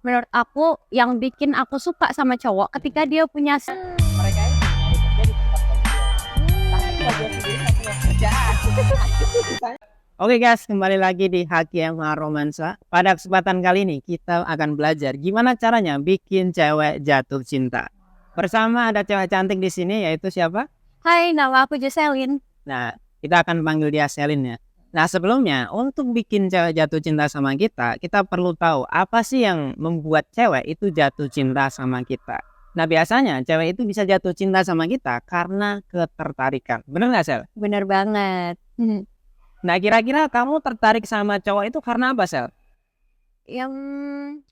menurut aku yang bikin aku suka sama cowok ketika dia punya Mereka ini nyari kerja di tempat bagian. Tapi bagian sendiri nggak punya kerjaan. Oke guys, kembali lagi di HKMH Romansa. Pada kesempatan kali ini kita akan belajar gimana caranya bikin cewek jatuh cinta. Bersama ada cewek cantik di sini, yaitu siapa? Hai, nama aku Jocelyn. Nah, kita akan panggil dia Selin ya. Nah, sebelumnya untuk bikin cewek jatuh cinta sama kita perlu tahu apa sih yang membuat cewek itu jatuh cinta sama kita. Nah, biasanya cewek itu bisa jatuh cinta sama kita karena ketertarikan. Bener nggak, Sel? Bener banget. Nah, kira-kira kamu tertarik sama cowok itu karena apa, Sel? Yang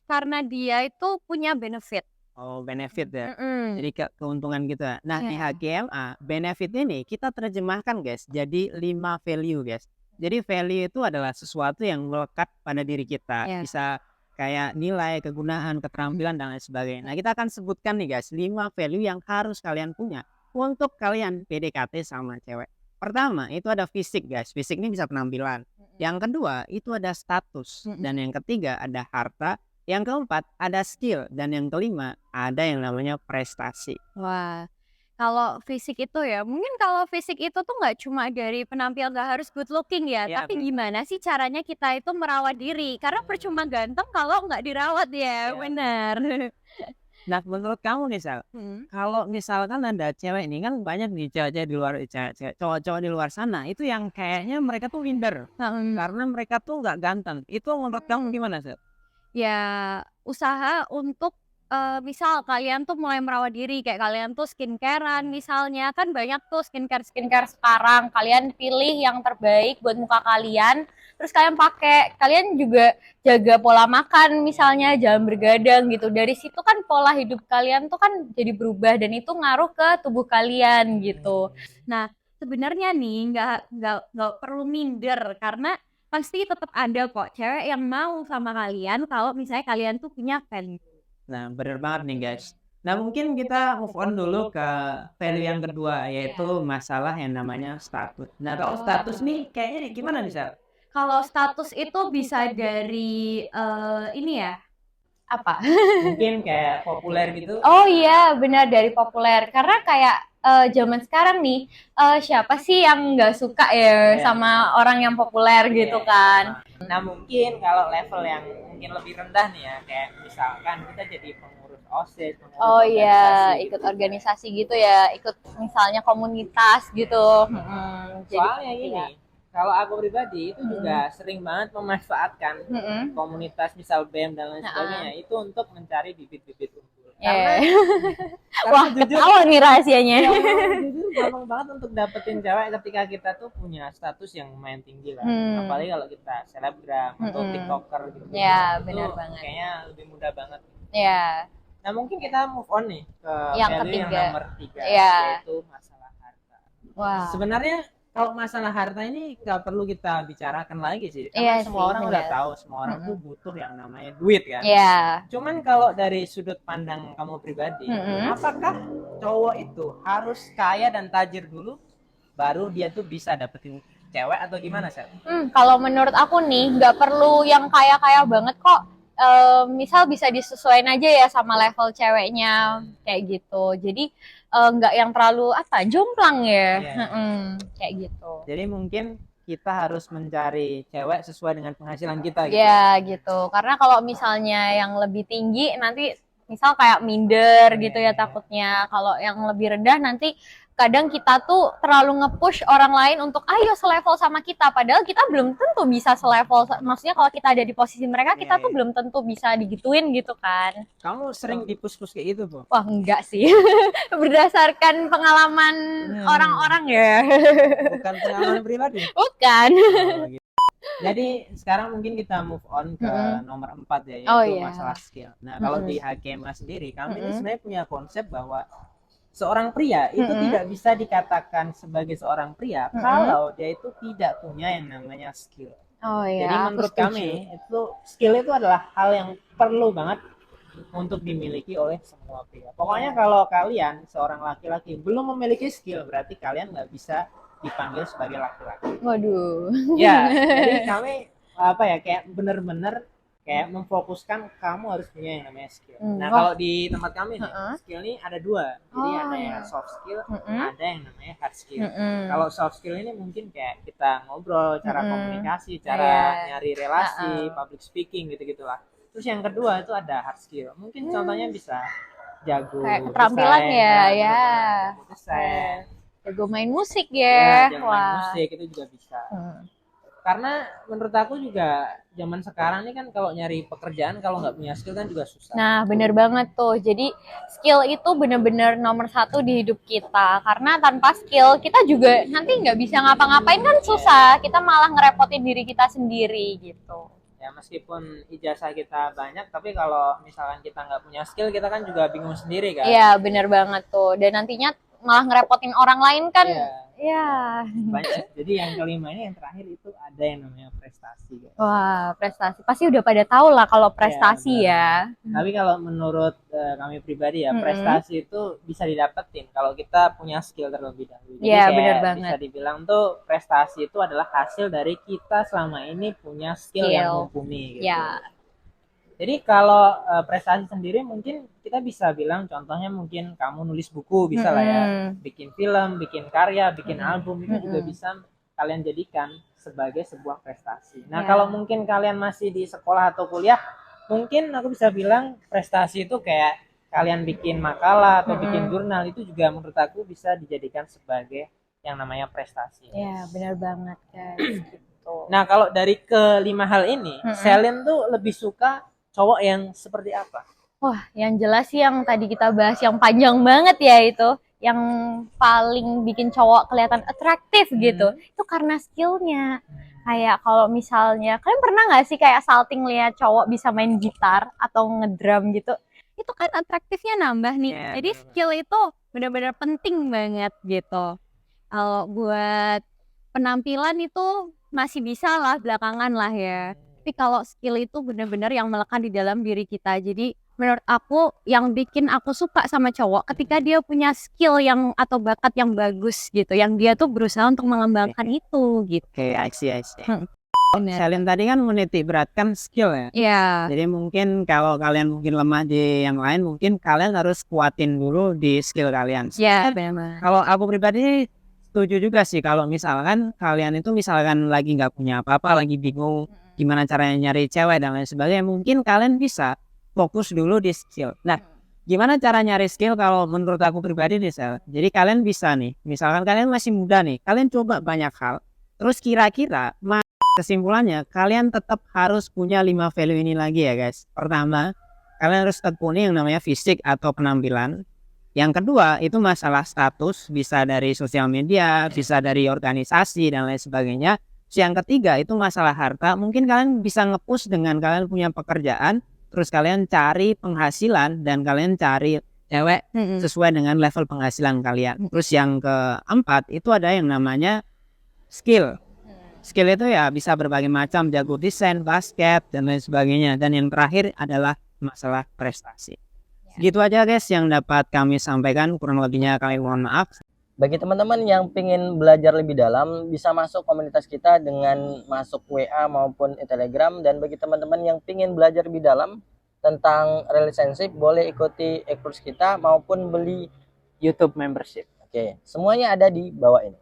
karena dia itu punya benefit. Oh, benefit ya. Mm-mm. Jadi keuntungan gitu ya. Nah, di Iya. HKMA, benefit ini kita terjemahkan, guys, jadi 5 value, guys. Jadi value itu adalah sesuatu yang melekat pada diri kita. Iya. Bisa kayak nilai, kegunaan, keterampilan, dan lain sebagainya. Nah, kita akan sebutkan nih, guys, 5 value yang harus kalian punya untuk kalian PDKT sama cewek. Pertama, itu ada fisik, guys. Fisik ini bisa penampilan. Yang kedua, itu ada status. Dan yang ketiga, ada harta. Yang keempat, ada skill. Dan yang kelima, ada yang namanya prestasi. Wah, kalau fisik itu ya, mungkin kalau fisik itu tuh nggak cuma dari penampilan, nggak harus good looking ya, Ya, tapi gimana sih caranya kita itu merawat diri? Karena percuma ganteng kalau nggak dirawat ya, Ya. benar. Nah, menurut kamu nih, Sal, kalau misalkan ada cewek ini kan banyak nih cewek-cewek di luar, cowok-cowok di luar sana itu yang kayaknya mereka tuh minder karena mereka tuh nggak ganteng. Itu menurut kamu gimana, Sal? Ya usaha untuk misal kalian tuh mulai merawat diri, kayak kalian tuh skincarean misalnya, kan banyak tuh skincare sekarang. Kalian pilih yang terbaik buat muka kalian, terus kalian pakai. Kalian juga jaga pola makan, misalnya jangan bergadang gitu. Dari situ kan pola hidup kalian tuh kan jadi berubah dan itu ngaruh ke tubuh kalian gitu. Nah, sebenarnya nih nggak perlu minder karena pasti tetap ada kok cewek yang mau sama kalian kalau misalnya kalian tuh punya value. Nah, bener banget nih, guys. Nah, mungkin kita move on dulu ke value yang kedua, yaitu masalah yang namanya status. Nah, kalau status nih kayaknya gimana nih, Sal? Kalau status itu bisa dari ini ya, apa? Mungkin kayak populer gitu. Oh iya, benar, dari populer. Karena kayak zaman sekarang nih, siapa sih yang nggak suka ya sama orang yang populer gitu kan? Nah, mungkin kalau level yang mungkin lebih rendah nih ya, kayak misalkan kita jadi pengurus OSIS, pengurus Oh iya, organisasi ikut gitu. organisasi gitu ya, ikut misalnya komunitas gitu. Soalnya Jadi gini, kalau aku pribadi itu juga sering banget memanfaatkan komunitas misal BEM dan lain sebagainya itu untuk mencari bibit-bibit unggul. Karena wah, jujur, ketahuan nih rahasianya. jujur gampang banget untuk dapetin cewek ketika kita tuh punya status yang lumayan tinggi lah. Apalagi kalau kita selebgram atau tiktoker gitu. Ya, Itu benar banget. kayaknya lebih mudah banget. Ya, Nah, mungkin kita move on nih ke yang value yang ketiga. nomor 3, Ya. yaitu masalah harta. Wah. Sebenarnya kalau masalah harta ini nggak perlu kita bicarakan lagi sih. Iya Karena semua sih, orang benar. udah tahu, semua orang tuh butuh yang namanya duit kan. Ya. Cuman kalau dari sudut pandang kamu pribadi, apakah cowok itu harus kaya dan tajir dulu baru dia tuh bisa dapetin cewek atau gimana, Sel? Kalau menurut aku nih, nggak perlu yang kaya-kaya banget kok. Misal bisa disesuaikan aja ya sama level ceweknya kayak gitu. Jadi nggak yang terlalu jomplang ya. Kayak gitu. Jadi mungkin kita harus mencari cewek sesuai dengan penghasilan kita gitu. Ya gitu. Karena kalau misalnya yang lebih tinggi nanti misal kayak minder gitu ya takutnya. Kalau yang lebih rendah nanti kadang kita tuh terlalu nge-push orang lain untuk ayo selevel sama kita, padahal kita belum tentu bisa selevel. Maksudnya kalau kita ada di posisi mereka, kita tuh belum tentu bisa digituin gitu kan. Kamu sering di-push-push kayak gitu, Bu? Wah, enggak sih. Berdasarkan pengalaman orang-orang ya. Bukan pengalaman pribadi. Bukan. Oh, gitu. Jadi sekarang mungkin kita move on ke nomor 4 ya, yaitu masalah skill. Nah, kalau di HKMA sendiri, kami ini sebenarnya punya konsep bahwa seorang pria itu tidak bisa dikatakan sebagai seorang pria kalau dia itu tidak punya yang namanya skill. Oh iya. Jadi menurut kami itu skill itu adalah hal yang perlu banget untuk dimiliki oleh semua pria. Pokoknya kalau kalian seorang laki-laki belum memiliki skill, berarti kalian nggak bisa dipanggil sebagai laki-laki. Waduh. Ya, jadi kami kayak bener-bener kayak memfokuskan kamu harus punya yang namanya skill. Nah, Wah. kalau di tempat kami nih, skill ini ada dua. Jadi Oh, ada yang iya. soft skill, ada yang namanya hard skill. Mm-mm. Kalau soft skill ini mungkin kayak kita ngobrol, cara komunikasi, Iya. cara nyari relasi, public speaking gitu-gitulah. Terus yang kedua itu ada hard skill. Mungkin contohnya bisa jago Kayak keterampilan desain, ya, bener-bener ya. jago desain, Jago main musik ya, ya. jago main Wah. musik itu juga bisa. Karena menurut aku juga zaman sekarang ini kan kalau nyari pekerjaan kalau nggak punya skill kan juga susah. Nah, bener banget tuh. Jadi skill itu bener-bener nomor satu di hidup kita. Karena tanpa skill kita juga nanti nggak bisa ngapa-ngapain kan susah. Kita malah ngerepotin diri kita sendiri gitu. Ya meskipun ijazah kita banyak, tapi kalau misalkan kita nggak punya skill, kita kan juga bingung sendiri kan. Iya, bener banget tuh. Dan nantinya malah ngerepotin orang lain kan. Iya. Ya. Banyak. Jadi yang kelima ini yang terakhir itu ada yang namanya prestasi, guys. Wah, prestasi. Pasti udah pada tahu lah kalau prestasi benar. ya. Tapi kalau menurut kami pribadi ya, prestasi itu bisa didapetin kalau kita punya skill terlebih dahulu. Jadi Iya, kayak benar banget. bisa dibilang tuh prestasi itu adalah hasil dari kita selama ini punya skill yang mumpuni gitu. Ya. Jadi kalau prestasi sendiri mungkin kita bisa bilang contohnya mungkin kamu nulis buku bisa lah ya, bikin film, bikin karya, bikin album itu juga bisa kalian jadikan sebagai sebuah prestasi. Nah, kalau mungkin kalian masih di sekolah atau kuliah, mungkin aku bisa bilang prestasi itu kayak kalian bikin makalah atau bikin jurnal itu juga menurut aku bisa dijadikan sebagai yang namanya prestasi. Ya, benar banget guys. Gitu. Nah, kalau dari kelima hal ini, Selin tuh lebih suka cowok yang seperti apa? Wah, yang jelas sih yang tadi kita bahas yang panjang banget ya itu, yang paling bikin cowok kelihatan atraktif gitu. Itu karena skillnya. Kayak kalau misalnya, kalian pernah nggak sih kayak salting lihat cowok bisa main gitar atau ngedrum gitu? Itu kan atraktifnya nambah nih. Jadi skill itu benar-benar penting banget gitu. Kalau buat penampilan itu masih bisa lah belakangan lah ya. Tapi kalau skill itu benar-benar yang melekat di dalam diri kita. Jadi menurut aku yang bikin aku suka sama cowok ketika dia punya skill yang atau bakat yang bagus gitu, yang dia tuh berusaha untuk mengembangkan itu gitu. Oke, I see. Selin tadi kan menitik beratkan skill ya. Iya. Jadi mungkin kalau kalian mungkin lemah di yang lain, mungkin kalian harus kuatin dulu di skill kalian. Iya, benar. Kalau aku pribadi setuju juga sih kalau misalkan kalian itu misalkan lagi nggak punya apa-apa, lagi bingung gimana caranya nyari cewek dan lain sebagainya, mungkin kalian bisa fokus dulu di skill. Nah, gimana cara nyari skill kalau menurut aku pribadi nih Sel? Jadi kalian bisa nih, misalkan kalian masih muda nih, kalian coba banyak hal. Terus kira-kira kesimpulannya kalian tetap harus punya 5 value ini lagi ya guys. Pertama, kalian harus tekuni yang namanya fisik atau penampilan. Yang kedua itu masalah status, bisa dari sosial media, bisa dari organisasi dan lain sebagainya. Yang ketiga itu masalah harta. Mungkin kalian bisa nge-push dengan kalian punya pekerjaan, terus kalian cari penghasilan dan kalian cari cewek sesuai dengan level penghasilan kalian. Terus yang keempat itu ada yang namanya skill. Skill itu ya bisa berbagai macam, jago desain, basket dan lain sebagainya. Dan yang terakhir adalah masalah prestasi. Gitu aja guys yang dapat kami sampaikan, kurang lebihnya kami mohon maaf. Bagi teman-teman yang ingin belajar lebih dalam, bisa masuk komunitas kita dengan masuk WA maupun Telegram. Dan bagi teman-teman yang ingin belajar lebih dalam tentang relationship, boleh ikuti e-course kita maupun beli YouTube membership. Oke, semuanya ada di bawah ini.